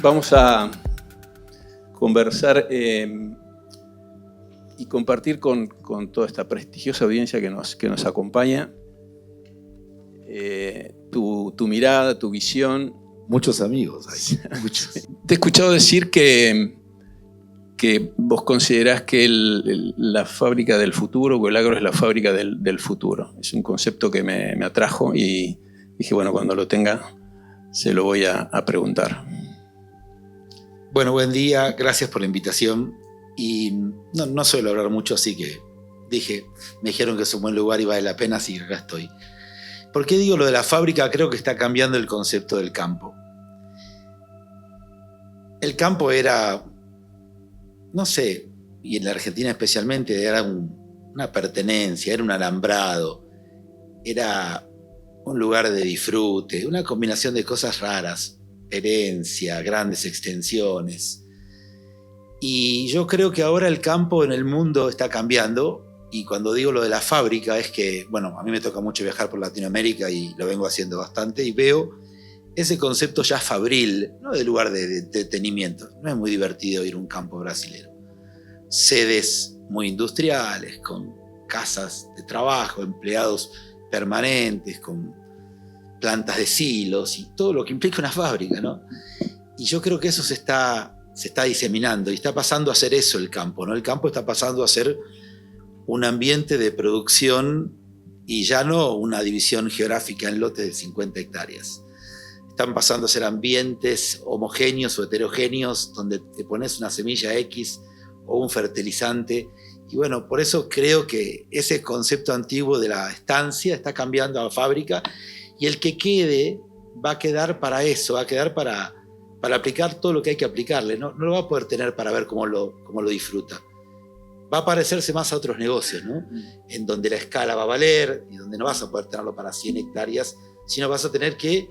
Vamos a conversar y compartir con toda esta prestigiosa audiencia que nos acompaña tu mirada, tu visión. Muchos amigos hay. Te he escuchado decir que vos considerás que la fábrica del futuro, o el agro es la fábrica del futuro. Es un concepto que me atrajo y dije, bueno, cuando lo tenga se lo voy a preguntar. Bueno, buen día, gracias por la invitación. Y no suelo hablar mucho, así que me dijeron que es un buen lugar y vale la pena, así que acá estoy. ¿Por qué digo lo de la fábrica? Creo que está cambiando el concepto del campo. El campo era, no sé, y en la Argentina especialmente, era una pertenencia, era un alambrado, era un lugar de disfrute, una combinación de cosas raras, herencia, grandes extensiones. Y yo creo que ahora el campo en el mundo está cambiando, y cuando digo lo de la fábrica es que, bueno, a mí me toca mucho viajar por Latinoamérica y lo vengo haciendo bastante, y veo ese concepto ya fabril, no de lugar de entretenimiento. No es muy divertido ir a un campo brasilero. Sedes muy industriales, con casas de trabajo, empleados permanentes, con plantas de silos y todo lo que implica una fábrica, ¿no? Y yo creo que eso se está diseminando y está pasando a ser eso el campo, ¿no? El campo está pasando a ser un ambiente de producción y ya no una división geográfica en lotes de 50 hectáreas. Están pasando a ser ambientes homogéneos o heterogéneos donde te pones una semilla X o un fertilizante. Y bueno, por eso creo que ese concepto antiguo de la estancia está cambiando a fábrica, y el que quede va a quedar para eso, va a quedar para aplicar todo lo que hay que aplicarle. No lo va a poder tener para ver cómo lo disfruta. Va a parecerse más a otros negocios, ¿no? En donde la escala va a valer y donde no vas a poder tenerlo para 100 hectáreas, sino vas a tener que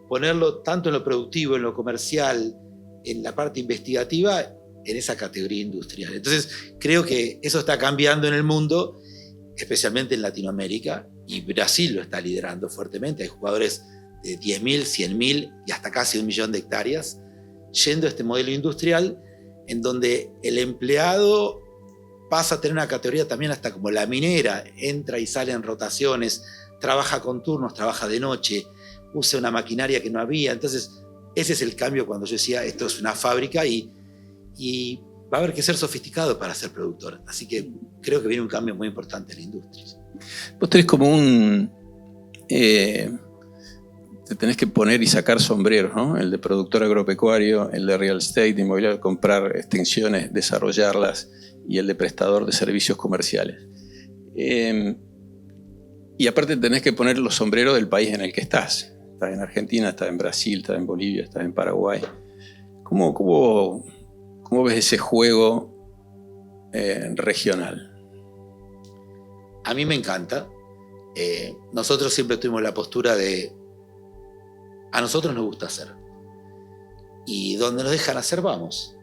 ponerlo tanto en lo productivo, en lo comercial, en la parte investigativa, en esa categoría industrial. Entonces, creo que eso está cambiando en el mundo, especialmente en Latinoamérica, y Brasil lo está liderando fuertemente. Hay jugadores de 10.000, 100.000 y hasta casi 1.000.000 de hectáreas yendo a este modelo industrial, en donde el empleado pasa a tener una categoría también hasta como la minera, entra y sale en rotaciones, trabaja con turnos, trabaja de noche, usa una maquinaria que no había. Entonces, ese es el cambio cuando yo decía, esto es una fábrica y va a haber que ser sofisticado para ser productor. Así que creo que viene un cambio muy importante en la industria. Vos tenés como te tenés que poner y sacar sombreros, ¿no? El de productor agropecuario, el de real estate, de inmobiliario, comprar extensiones, desarrollarlas, y el de prestador de servicios comerciales. Y aparte tenés que poner los sombreros del país en el que estás. Estás en Argentina, estás en Brasil, estás en Bolivia, estás en Paraguay. ¿Cómo ves ese juego regional? A mí me encanta. Nosotros siempre tuvimos la postura de a nosotros nos gusta hacer. Y donde nos dejan hacer, vamos.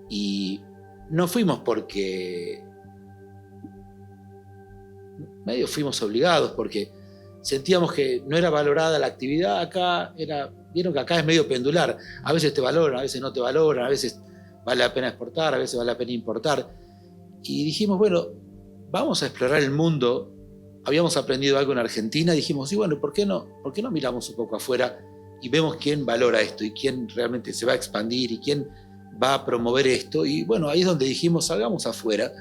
Y no fuimos porque medio fuimos obligados, porque sentíamos que no era valorada la actividad acá. Vieron que acá es medio pendular. A veces te valoran, a veces no te valoran, a veces vale la pena exportar, a veces vale la pena importar. Y dijimos, bueno, vamos a explorar el mundo. Habíamos aprendido algo en Argentina y dijimos, sí, bueno, ¿por qué no miramos un poco afuera y vemos quién valora esto y quién realmente se va a expandir y quién va a promover esto? Y bueno, ahí es donde dijimos, salgamos afuera.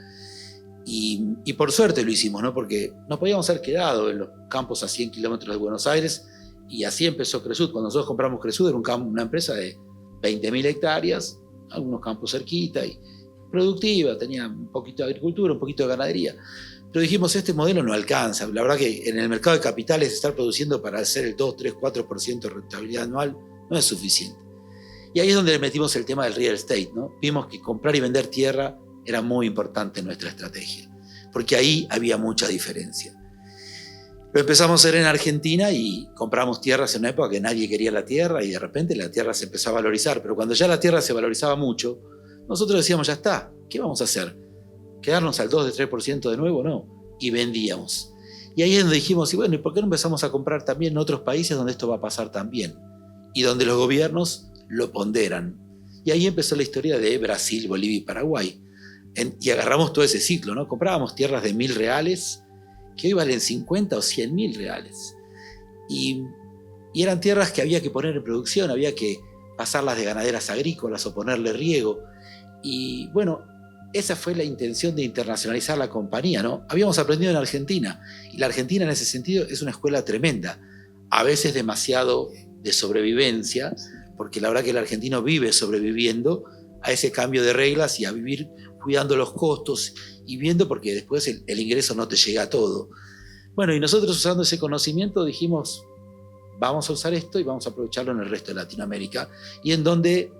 Y por suerte lo hicimos, ¿no? Porque nos podíamos haber quedado en los campos a 100 kilómetros de Buenos Aires, y así empezó Cresud. Cuando nosotros compramos Cresud era una empresa de 20.000 hectáreas, algunos campos cerquita y productiva, tenía un poquito de agricultura, un poquito de ganadería. Pero dijimos, este modelo no alcanza. La verdad que en el mercado de capitales estar produciendo para hacer el 2, 3, 4% de rentabilidad anual no es suficiente. Y ahí es donde le metimos el tema del real estate, ¿no? Vimos que comprar y vender tierra era muy importante en nuestra estrategia, porque ahí había mucha diferencia. Lo empezamos a hacer en Argentina y compramos tierras en una época que nadie quería la tierra, y de repente la tierra se empezó a valorizar. Pero cuando ya la tierra se valorizaba mucho, nosotros decíamos, ya está, ¿qué vamos a hacer? ¿Quedarnos al 2 de 3% de nuevo? No. Y vendíamos. Y ahí es donde dijimos, y bueno, ¿y por qué no empezamos a comprar también en otros países donde esto va a pasar también? Y donde los gobiernos lo ponderan. Y ahí empezó la historia de Brasil, Bolivia y Paraguay. Y agarramos todo ese ciclo, ¿no? Comprábamos tierras de 1.000 reales, que hoy valen 50 o 100.000 reales. Y eran tierras que había que poner en producción, había que pasarlas de ganaderas agrícolas o ponerle riego. Y bueno, esa fue la intención de internacionalizar la compañía, ¿no? Habíamos aprendido en Argentina, y la Argentina en ese sentido es una escuela tremenda, a veces demasiado de sobrevivencia, porque la verdad que el argentino vive sobreviviendo a ese cambio de reglas y a vivir cuidando los costos y viendo, porque después el ingreso no te llega a todo. Bueno, y nosotros usando ese conocimiento dijimos, vamos a usar esto y vamos a aprovecharlo en el resto de Latinoamérica, y en donde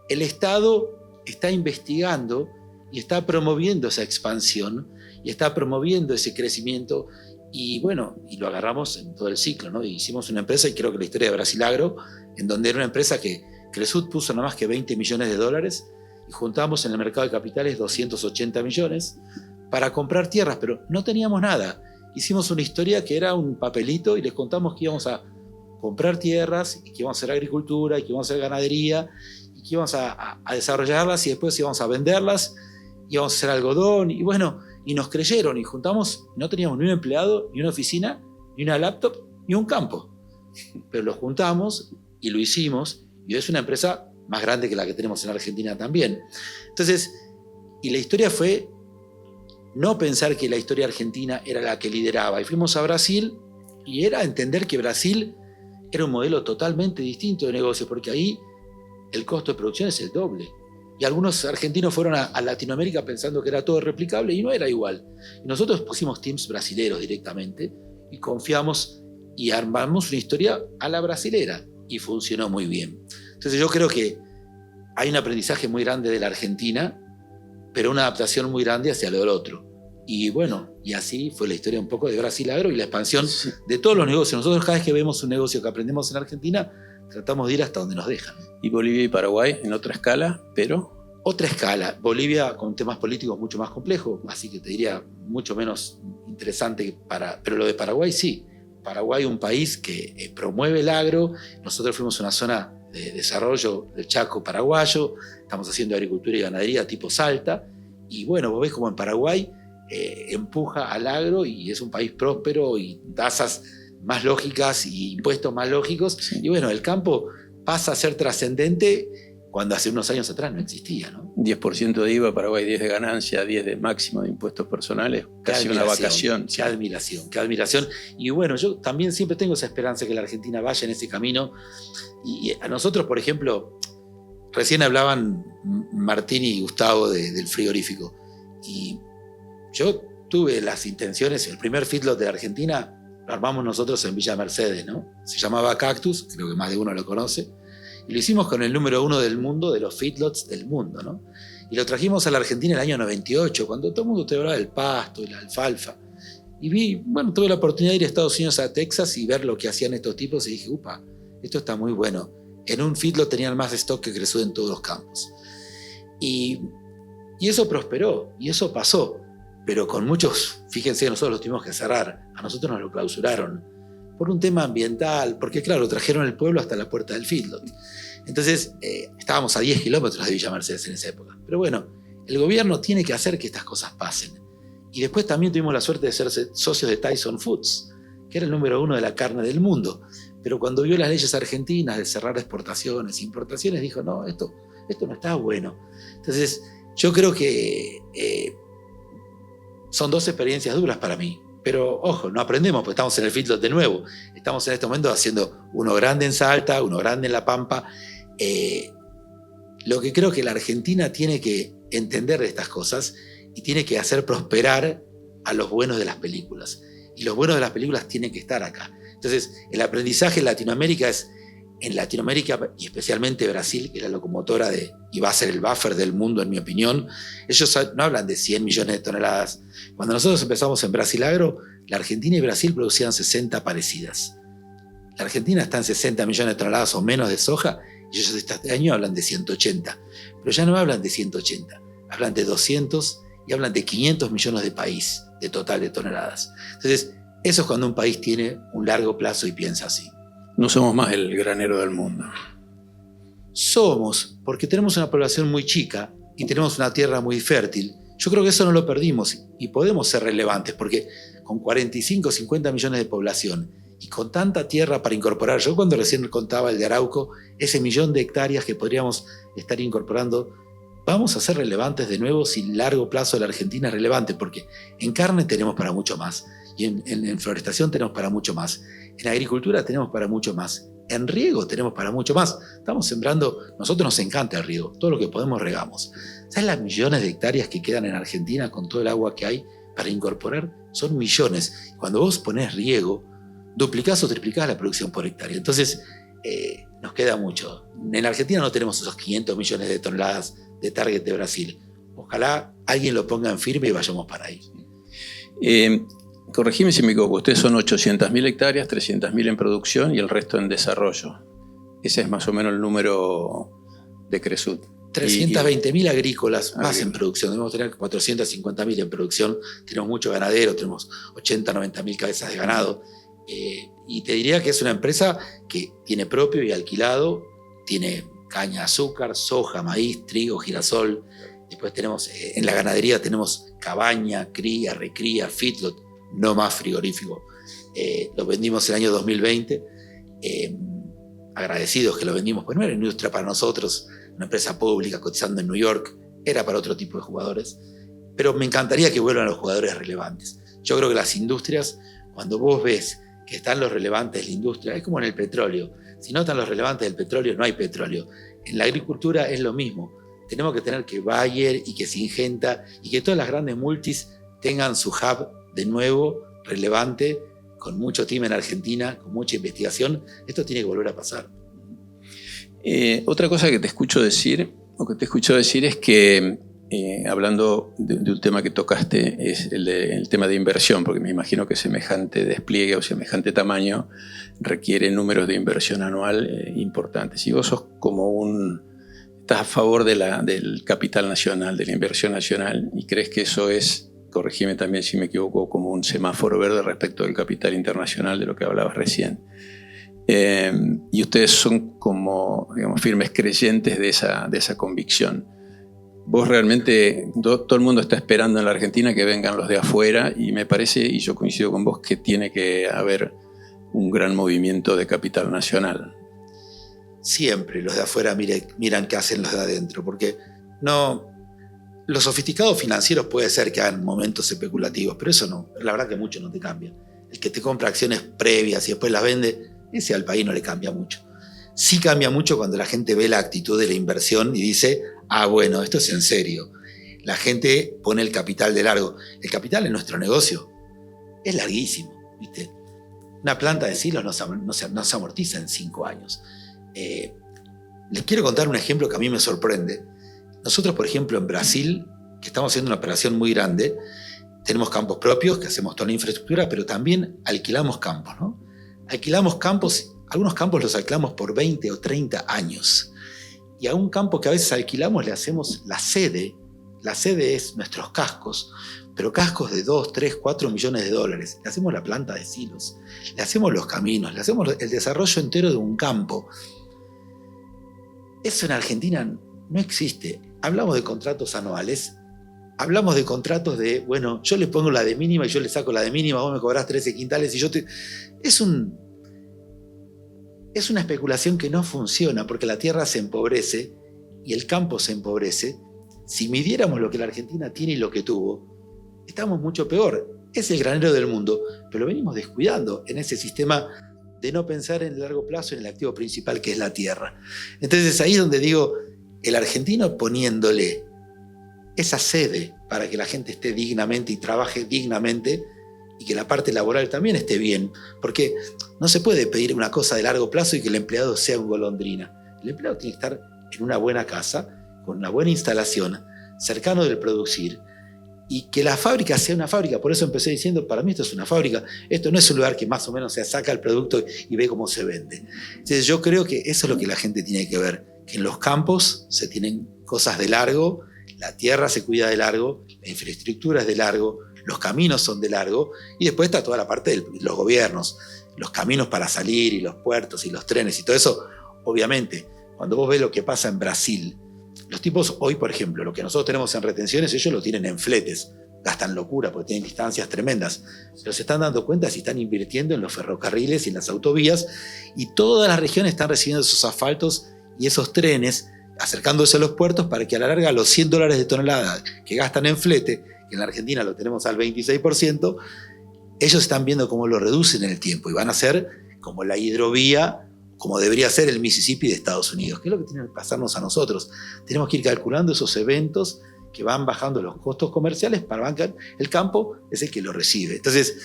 el Estado está investigando y está promoviendo esa expansión y está promoviendo ese crecimiento, y bueno, y lo agarramos en todo el ciclo, ¿no? Y hicimos una empresa, y creo que la historia de Brasilagro, en donde era una empresa que Cresud puso nada más que $20 millones, y juntamos en el mercado de capitales 280 millones para comprar tierras, pero no teníamos nada. Hicimos una historia que era un papelito y les contamos que íbamos a comprar tierras, y que íbamos a hacer agricultura, y que íbamos a hacer ganadería, y que íbamos a desarrollarlas, y después íbamos a venderlas, íbamos a hacer algodón, y bueno, y nos creyeron, y juntamos, no teníamos ni un empleado, ni una oficina, ni una laptop, ni un campo. Pero lo juntamos y lo hicimos, y es una empresa más grande que la que tenemos en Argentina también. Entonces, y la historia fue no pensar que la historia argentina era la que lideraba. Y fuimos a Brasil, y era entender que Brasil era un modelo totalmente distinto de negocio, porque ahí el costo de producción es el doble. Y algunos argentinos fueron a Latinoamérica pensando que era todo replicable, y no era igual. Y nosotros pusimos teams brasileros directamente, y confiamos y armamos una historia a la brasilera, y funcionó muy bien. Entonces yo creo que hay un aprendizaje muy grande de la Argentina, pero una adaptación muy grande hacia lo del otro. Y bueno, y así fue la historia un poco de Brasilagro y la expansión de todos los negocios. Nosotros cada vez que vemos un negocio que aprendemos en Argentina, tratamos de ir hasta donde nos dejan. Y Bolivia y Paraguay en otra escala, pero... Otra escala. Bolivia con temas políticos mucho más complejos, así que te diría mucho menos interesante, pero lo de Paraguay sí. Paraguay, un país que promueve el agro. Nosotros fuimos una zona de desarrollo del Chaco paraguayo, estamos haciendo agricultura y ganadería tipo Salta, y bueno, vos ves como en Paraguay empuja al agro, y es un país próspero, y tasas más lógicas y impuestos más lógicos, sí. Y bueno, el campo pasa a ser trascendente cuando hace unos años atrás no existía, ¿no? 10% de IVA, Paraguay 10 de ganancia, 10 de máximo de impuestos personales, casi una vacación. Qué admiración, qué admiración. Y bueno, yo también siempre tengo esa esperanza que la Argentina vaya en ese camino. Y a nosotros, por ejemplo, recién hablaban Martín y Gustavo del frigorífico. Y yo tuve las intenciones, el primer feedlot de la Argentina lo armamos nosotros en Villa Mercedes, ¿no? Se llamaba Cactus, creo que más de uno lo conoce. Y lo hicimos con el número 1 del mundo, de los feedlots del mundo, ¿no? Y lo trajimos a la Argentina en el año 98, cuando todo el mundo te hablaba del pasto y la alfalfa. Y tuve la oportunidad de ir a Estados Unidos, a Texas, y ver lo que hacían estos tipos, y dije, upa, esto está muy bueno. En un feedlot tenían más stock que Cresud en todos los campos. Y eso prosperó, y eso pasó. Pero con muchos, fíjense, nosotros los tuvimos que cerrar. A nosotros nos lo clausuraron. Por un tema ambiental, porque claro, trajeron el pueblo hasta la puerta del feedlot. Entonces, estábamos a 10 kilómetros de Villa Mercedes en esa época. Pero bueno, el gobierno tiene que hacer que estas cosas pasen. Y después también tuvimos la suerte de ser socios de Tyson Foods, que era el número 1 de la carne del mundo. Pero cuando vio las leyes argentinas de cerrar exportaciones e importaciones, dijo, no, esto no está bueno. Entonces, yo creo que son dos experiencias duras para mí. Pero ojo, no aprendemos porque estamos en el feedlot de nuevo. Estamos en este momento haciendo uno grande en Salta, uno grande en La Pampa. Lo que creo que la Argentina tiene que entender de estas cosas y tiene que hacer prosperar a los buenos de las películas. Y los buenos de las películas tienen que estar acá. Entonces, el aprendizaje en Latinoamérica es, en Latinoamérica y especialmente Brasil, que es la locomotora y va a ser el buffer del mundo, en mi opinión, ellos no hablan de 100 millones de toneladas. Cuando nosotros empezamos en Brasilagro, la Argentina y Brasil producían 60 parecidas. La Argentina está en 60 millones de toneladas o menos de soja, y ellos este año hablan de 180. Pero ya no hablan de 180, hablan de 200 y hablan de 500 millones de país, de total de toneladas. Entonces, eso es cuando un país tiene un largo plazo y piensa así. No somos más el granero del mundo. Somos, porque tenemos una población muy chica y tenemos una tierra muy fértil. Yo creo que eso no lo perdimos y podemos ser relevantes, porque con 45, 50 millones de población y con tanta tierra para incorporar, yo cuando recién contaba el de Arauco, ese 1.000.000 de hectáreas que podríamos estar incorporando, vamos a ser relevantes de nuevo si el largo plazo de la Argentina es relevante, porque en carne tenemos para mucho más, y en florestación tenemos para mucho más, en agricultura tenemos para mucho más, en riego tenemos para mucho más. Estamos sembrando, nosotros nos encanta el riego, todo lo que podemos regamos. ¿Sabes las millones de hectáreas que quedan en Argentina con todo el agua que hay para incorporar? Son millones. Cuando vos ponés riego, duplicás o triplicás la producción por hectárea. Entonces, nos queda mucho. En Argentina no tenemos esos 500 millones de toneladas de target de Brasil. Ojalá alguien lo ponga en firme y vayamos para ahí. Corregime si me equivoco, ustedes son 800.000 hectáreas, 300.000 en producción y el resto en desarrollo. Ese es más o menos el número de Cresut. 320.000 agrícolas más en producción. Debemos tener 450.000 en producción. Tenemos mucho ganadero, tenemos 80, 90.000 cabezas de ganado. Y te diría que es una empresa que tiene propio y alquilado, tiene caña de azúcar, soja, maíz, trigo, girasol. Después tenemos, en la ganadería tenemos cabaña, cría, recría, feedlot, no más frigorífico. Lo vendimos el año 2020, agradecidos que lo vendimos, pues no era industria para nosotros, una empresa pública cotizando en New York, era para otro tipo de jugadores, pero me encantaría que vuelvan los jugadores relevantes. Yo creo que las industrias, cuando vos ves que están los relevantes de la industria, es como en el petróleo, si no están los relevantes del petróleo, no hay petróleo. En la agricultura es lo mismo, tenemos que tener que Bayer y que Syngenta y que todas las grandes multis tengan su hub de nuevo, relevante, con mucho team en Argentina, con mucha investigación. Esto tiene que volver a pasar. Otra cosa que te escucho decir, es que, hablando de un tema que tocaste, es el tema de inversión, porque me imagino que semejante despliegue o semejante tamaño requiere números de inversión anual importantes. Y vos sos estás a favor del capital nacional, de la inversión nacional, y crees que eso es, corregime también si me equivoco, como un semáforo verde respecto del capital internacional de lo que hablabas recién. Y ustedes son como, digamos, firmes creyentes de esa convicción. Vos realmente, todo el mundo está esperando en la Argentina que vengan los de afuera y me parece, y yo coincido con vos, que tiene que haber un gran movimiento de capital nacional. Siempre los de afuera miran qué hacen los de adentro, porque no... Los sofisticados financieros puede ser que hagan momentos especulativos, pero eso no, la verdad que mucho no te cambia. El que te compra acciones previas y después las vende, ese al país no le cambia mucho. Sí cambia mucho cuando la gente ve la actitud de la inversión y dice, bueno, esto es en serio. La gente pone el capital de largo. El capital en nuestro negocio es larguísimo, ¿viste? Una planta de silos no se amortiza en 5 años. Les quiero contar un ejemplo que a mí me sorprende. Nosotros, por ejemplo, en Brasil, que estamos haciendo una operación muy grande, tenemos campos propios, que hacemos toda la infraestructura, pero también alquilamos campos, ¿no? Alquilamos campos, algunos campos los alquilamos por 20 o 30 años. Y a un campo que a veces alquilamos le hacemos la sede. La sede es nuestros cascos, pero cascos de 2, 3, 4 millones de dólares. Le hacemos la planta de silos, le hacemos los caminos, le hacemos el desarrollo entero de un campo. Eso en Argentina no existe. Hablamos de contratos anuales, hablamos de contratos de, bueno, yo le pongo la de mínima y yo le saco la de mínima, vos me cobrás 13 quintales y yo te... Es una especulación que no funciona porque la tierra se empobrece y el campo se empobrece. Si midiéramos lo que la Argentina tiene y lo que tuvo, estamos mucho peor. Es el granero del mundo, pero lo venimos descuidando en ese sistema de no pensar en el largo plazo en el activo principal que es la tierra. Entonces ahí es donde digo, el argentino poniéndole esa sede para que la gente esté dignamente y trabaje dignamente y que la parte laboral también esté bien, porque no se puede pedir una cosa de largo plazo y que el empleado sea un golondrina. El empleado tiene que estar en una buena casa, con una buena instalación, cercano del producir, y que la fábrica sea una fábrica. Por eso empecé diciendo, para mí esto es una fábrica, esto no es un lugar que más o menos se saca el producto y ve cómo se vende. Entonces yo creo que eso es lo que la gente tiene que ver, que en los campos se tienen cosas de largo, la tierra se cuida de largo, la infraestructura es de largo, los caminos son de largo, y después está toda la parte de los gobiernos, los caminos para salir y los puertos y los trenes y todo eso, obviamente, Cuando vos ves lo que pasa en Brasil, los tipos hoy, por ejemplo, lo que nosotros tenemos en retenciones, ellos lo tienen en fletes. Gastan locura porque tienen distancias tremendas. Pero se están dando cuenta si están invirtiendo en los ferrocarriles y en las autovías, y todas las regiones están recibiendo esos asfaltos y esos trenes acercándose a los puertos para que a la larga los $100 de tonelada que gastan en flete, que en la Argentina lo tenemos al 26%, ellos están viendo cómo lo reducen en el tiempo y van a ser como la hidrovía, como debería ser el Mississippi de Estados Unidos. ¿Qué es lo que tiene que pasarnos a nosotros? Tenemos que ir calculando esos eventos que van bajando los costos comerciales para bancar. El campo es el que lo recibe. Entonces,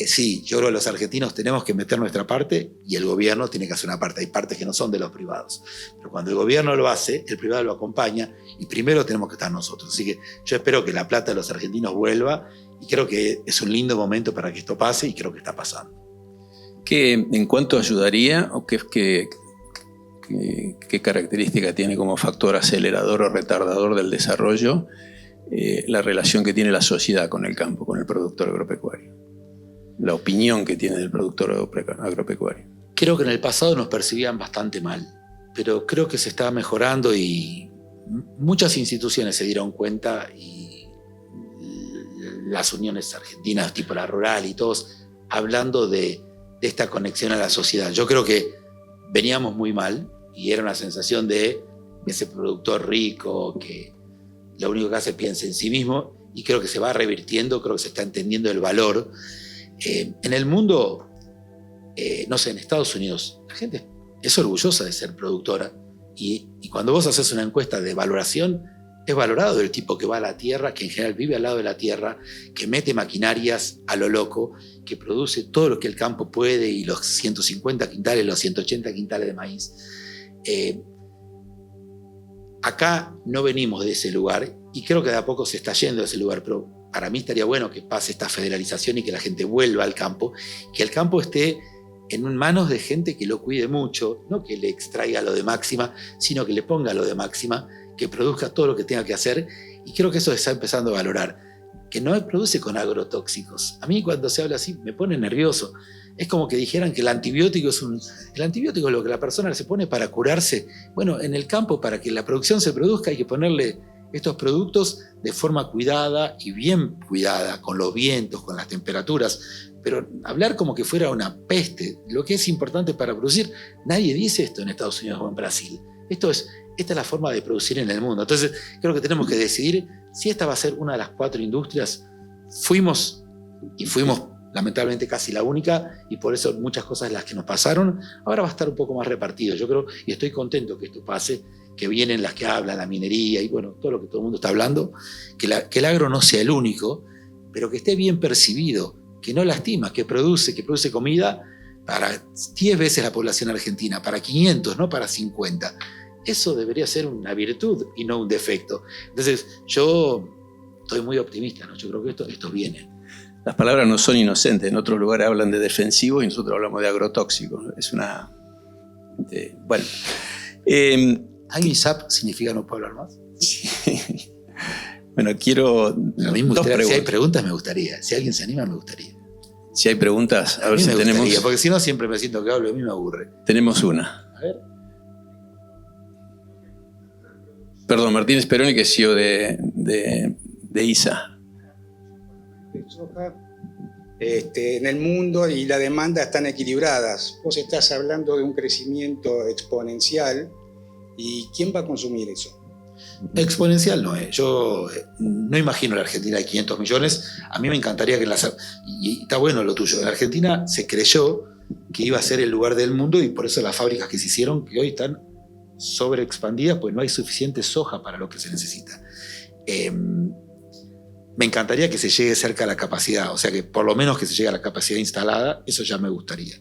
sí, yo creo que los argentinos tenemos que meter nuestra parte y el gobierno tiene que hacer una parte. Hay partes que no son de los privados. Pero cuando el gobierno lo hace, el privado lo acompaña y primero tenemos que estar nosotros. Así que yo espero que la plata de los argentinos vuelva y creo que es un lindo momento para que esto pase y creo que está pasando. ¿En cuánto ayudaría o qué característica tiene como factor acelerador o retardador del desarrollo la relación que tiene la sociedad con el campo, con el productor agropecuario? La opinión que tiene del productor agropecuario. Creo que en el pasado nos percibían bastante mal, pero creo que se está mejorando y muchas instituciones se dieron cuenta, y las uniones argentinas tipo la Rural y todos hablando de esta conexión a la sociedad. Yo creo que veníamos muy mal y era una sensación de ese productor rico que lo único que hace piensa en sí mismo, y creo que se va revirtiendo, creo que se está entendiendo el valor. En el mundo, no sé, en Estados Unidos, la gente es orgullosa de ser productora y cuando vos haces una encuesta de valoración, es valorado el tipo que va a la tierra, que en general vive al lado de la tierra, que mete maquinarias a lo loco, que produce todo lo que el campo puede y los 150 quintales, los 180 quintales de maíz. Acá no venimos de ese lugar y creo que de a poco se está yendo de ese lugar, pero para mí estaría bueno que pase esta federalización y que la gente vuelva al campo, que el campo esté en manos de gente que lo cuide mucho, no que le extraiga lo de máxima, sino que le ponga lo de máxima, que produzca todo lo que tenga que hacer, y creo que eso se está empezando a valorar, que no produce con agrotóxicos. A mí cuando se habla así me pone nervioso. Es como que dijeran que el antibiótico el antibiótico es lo que la persona se pone para curarse. Bueno, en el campo, para que la producción se produzca, hay que ponerle estos productos de forma cuidada y bien cuidada, con los vientos, con las temperaturas. Pero hablar como que fuera una peste, lo que es importante para producir, nadie dice esto en Estados Unidos o en Brasil. Esta es la forma de producir en el mundo. Entonces, creo que tenemos que decidir si esta va a ser una de las 4 industrias. Fuimos lamentablemente casi la única, y por eso muchas cosas de las que nos pasaron, ahora va a estar un poco más repartido. Yo creo, y estoy contento que esto pase, que vienen las que hablan, la minería y bueno, todo lo que todo el mundo está hablando, que el agro no sea el único, pero que esté bien percibido, que no lastima, que produce comida para 10 veces la población argentina, para 500, no para 50. Eso debería ser una virtud y no un defecto. Entonces, yo estoy muy optimista, ¿no? Yo creo que esto viene. Las palabras no son inocentes. En otros lugares hablan de defensivo y nosotros hablamos de agrotóxico. Es una... bueno. ¿ISAP significa no puedo hablar más? Bueno, quiero... A mí me gustaría, si hay preguntas, me gustaría. Si alguien se anima, me gustaría. Si hay preguntas, a ver si tenemos... Porque si no, siempre me siento que hablo y a mí me aburre. Tenemos una. A ver. Perdón, Martínez Peroni, que es CEO de ISA. De soja, en el mundo y la demanda están equilibradas. Vos estás hablando de un crecimiento exponencial, ¿y quién va a consumir eso? Exponencial no es. Yo no imagino la Argentina de 500 millones. A mí me encantaría que y está bueno lo tuyo. En la Argentina se creyó que iba a ser el lugar del mundo y por eso las fábricas que se hicieron, que hoy están sobreexpandidas, pues no hay suficiente soja para lo que se necesita. Me encantaría que se llegue cerca a la capacidad, o sea que por lo menos que se llegue a la capacidad instalada, eso ya me gustaría.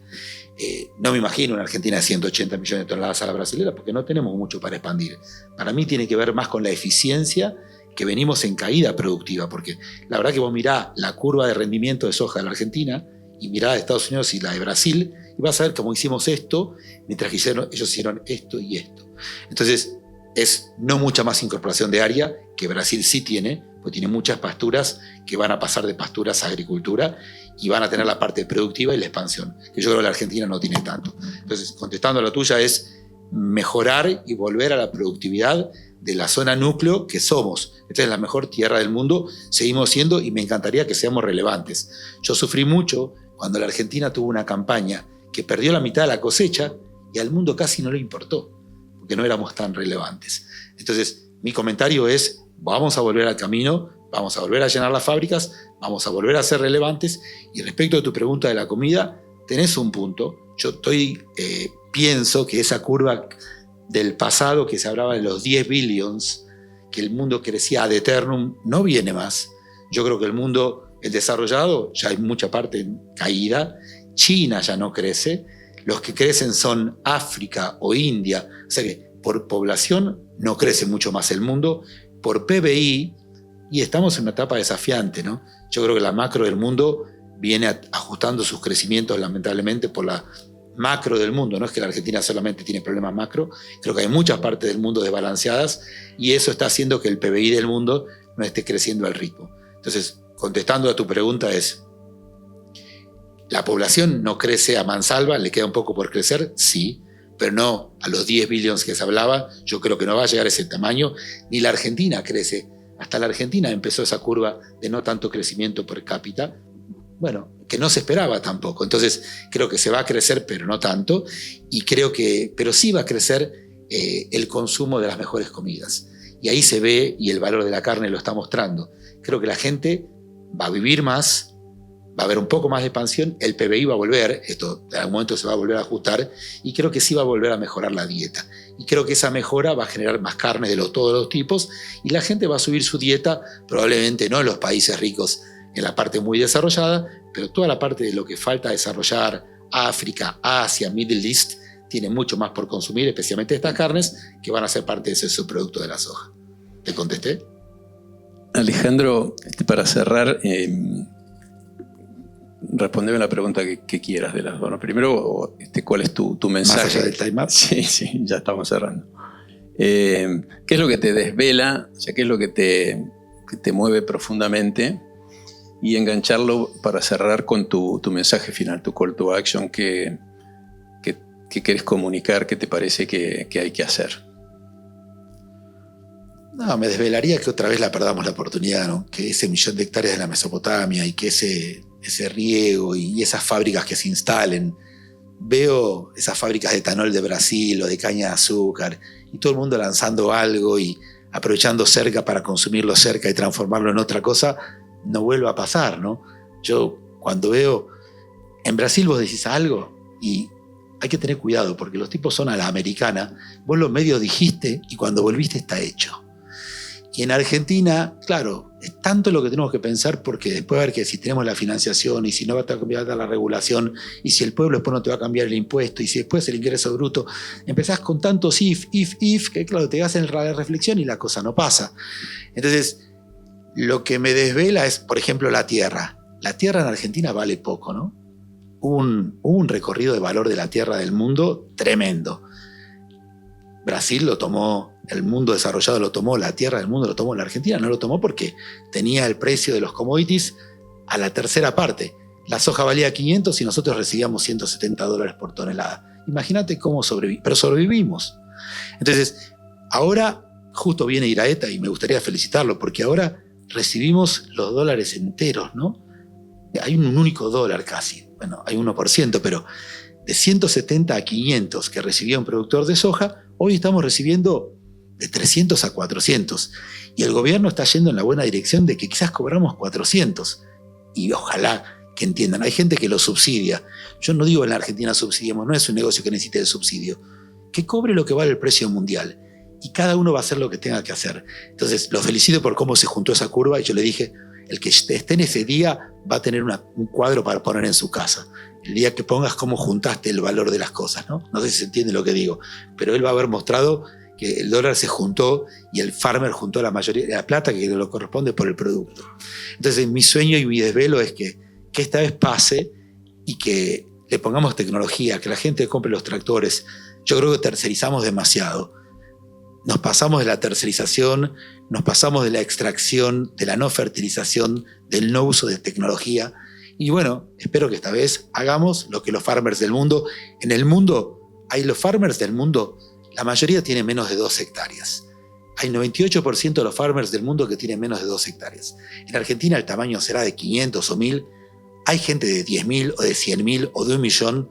No me imagino una Argentina de 180 millones de toneladas a la brasilera porque no tenemos mucho para expandir. Para mí tiene que ver más con la eficiencia, que venimos en caída productiva, porque la verdad que vos mirá la curva de rendimiento de soja de la Argentina y mirá de Estados Unidos y la de Brasil y vas a ver cómo hicimos esto, mientras que ellos hicieron esto y esto. Entonces es no mucha más incorporación de área, que Brasil sí tiene, porque tiene muchas pasturas que van a pasar de pasturas a agricultura y van a tener la parte productiva y la expansión, que yo creo que la Argentina no tiene tanto. Entonces, contestando a la tuya mejorar y volver a la productividad de la zona núcleo que somos. Esta es la mejor tierra del mundo, seguimos siendo y me encantaría que seamos relevantes. Yo sufrí mucho cuando la Argentina tuvo una campaña que perdió la mitad de la cosecha y al mundo casi no le importó, porque no éramos tan relevantes. Entonces, mi comentario es, vamos a volver al camino, vamos a volver a llenar las fábricas, vamos a volver a ser relevantes. Y respecto a tu pregunta de la comida, tenés un punto. Yo pienso que esa curva del pasado, que se hablaba de los 10 billions, que el mundo crecía ad eternum, no viene más. Yo creo que el mundo, el desarrollado, ya hay mucha parte en caída. China ya no crece. Los que crecen son África o India. O sea que por población no crece mucho más el mundo. Por PBI, y estamos en una etapa desafiante, ¿no? Yo creo que la macro del mundo viene ajustando sus crecimientos, lamentablemente, por la macro del mundo. No es que la Argentina solamente tiene problemas macro, creo que hay muchas partes del mundo desbalanceadas y eso está haciendo que el PBI del mundo no esté creciendo al ritmo. Entonces, contestando a tu pregunta es, ¿la población no crece a mansalva? ¿Le queda un poco por crecer? Sí, pero no a los 10 billones que se hablaba. Yo creo que no va a llegar a ese tamaño, ni la Argentina crece. Hasta la Argentina empezó esa curva de no tanto crecimiento per cápita, bueno, que no se esperaba tampoco. Entonces, creo que se va a crecer, pero no tanto, pero sí va a crecer el consumo de las mejores comidas. Y ahí se ve, y el valor de la carne lo está mostrando. Creo que la gente va a vivir más, va a haber un poco más de expansión, el PBI va a volver, esto en algún momento se va a volver a ajustar, y creo que sí va a volver a mejorar la dieta. Y creo que esa mejora va a generar más carne de todos los tipos, y la gente va a subir su dieta, probablemente no en los países ricos, en la parte muy desarrollada, pero toda la parte de lo que falta desarrollar, África, Asia, Middle East, tiene mucho más por consumir, especialmente estas carnes, que van a ser parte de ese subproducto de la soja. ¿Te contesté? Alejandro, para cerrar, respondeme la pregunta que quieras de las dos. Bueno, primero, ¿cuál es tu mensaje? Más allá del time up. Sí, ya estamos cerrando. ¿Qué es lo que te desvela? O sea, ¿qué es lo que te mueve profundamente? Y engancharlo para cerrar con tu mensaje final, tu call to action, que querés comunicar, que te parece que hay que hacer. No, me desvelaría que otra vez la perdamos la oportunidad, ¿no? Que ese 1.000.000 de hectáreas de la Mesopotamia y que ese riego y esas fábricas que se instalen. Veo esas fábricas de etanol de Brasil o de caña de azúcar y todo el mundo lanzando algo y aprovechando cerca para consumirlo cerca y transformarlo en otra cosa. No vuelva a pasar, ¿no? Yo cuando veo, en Brasil vos decís algo y hay que tener cuidado porque los tipos son a la americana, vos lo medio dijiste y cuando volviste está hecho. Y en Argentina, claro, es tanto lo que tenemos que pensar porque después a ver que si tenemos la financiación y si no va a cambiar la regulación y si el pueblo después no te va a cambiar el impuesto y si después el ingreso bruto, empezás con tantos if, que claro, te hacen la reflexión y la cosa no pasa. Entonces, lo que me desvela es, por ejemplo, la tierra. La tierra en Argentina vale poco, ¿no? Hubo un recorrido de valor de la tierra del mundo tremendo. Brasil lo tomó, el mundo desarrollado lo tomó, la tierra del mundo lo tomó, la Argentina no lo tomó porque tenía el precio de los commodities a la tercera parte. La soja valía 500 y nosotros recibíamos $170 por tonelada. Imagínate cómo sobrevivimos, pero sobrevivimos. Entonces, ahora justo viene Iraeta y me gustaría felicitarlo porque ahora recibimos los dólares enteros, ¿no? Hay un único dólar casi, bueno, hay 1%, pero de 170 a 500 que recibía un productor de soja, hoy estamos recibiendo de 300 a 400. Y el gobierno está yendo en la buena dirección de que quizás cobramos 400. Y ojalá que entiendan, hay gente que lo subsidia. Yo no digo en la Argentina subsidiamos, no es un negocio que necesite de subsidio. Que cobre lo que vale el precio mundial. Y cada uno va a hacer lo que tenga que hacer. Entonces, lo felicito por cómo se juntó esa curva y yo le dije, el que esté en ese día va a tener un cuadro para poner en su casa. El día que pongas cómo juntaste el valor de las cosas, ¿no? No sé si se entiende lo que digo, pero él va a haber mostrado que el dólar se juntó y el farmer juntó la mayoría de la plata que le corresponde por el producto. Entonces, mi sueño y mi desvelo es que esta vez pase y que le pongamos tecnología, que la gente compre los tractores. Yo creo que tercerizamos demasiado. Nos pasamos de la tercerización, nos pasamos de la extracción, de la no fertilización, del no uso de tecnología. Y bueno, espero que esta vez hagamos lo que los farmers del mundo, en el mundo, hay los farmers del mundo La mayoría tiene menos de 2 hectáreas. Hay 98% de los farmers del mundo que tienen menos de 2 hectáreas. En Argentina el tamaño será de 500 o 1000. Hay gente de 10.000 o de 100.000 o de 1.000.000.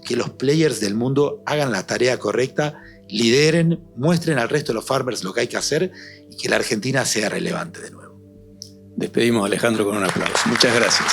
Que los players del mundo hagan la tarea correcta, lideren, muestren al resto de los farmers lo que hay que hacer y que la Argentina sea relevante de nuevo. Despedimos a Alejandro con un aplauso. Muchas gracias.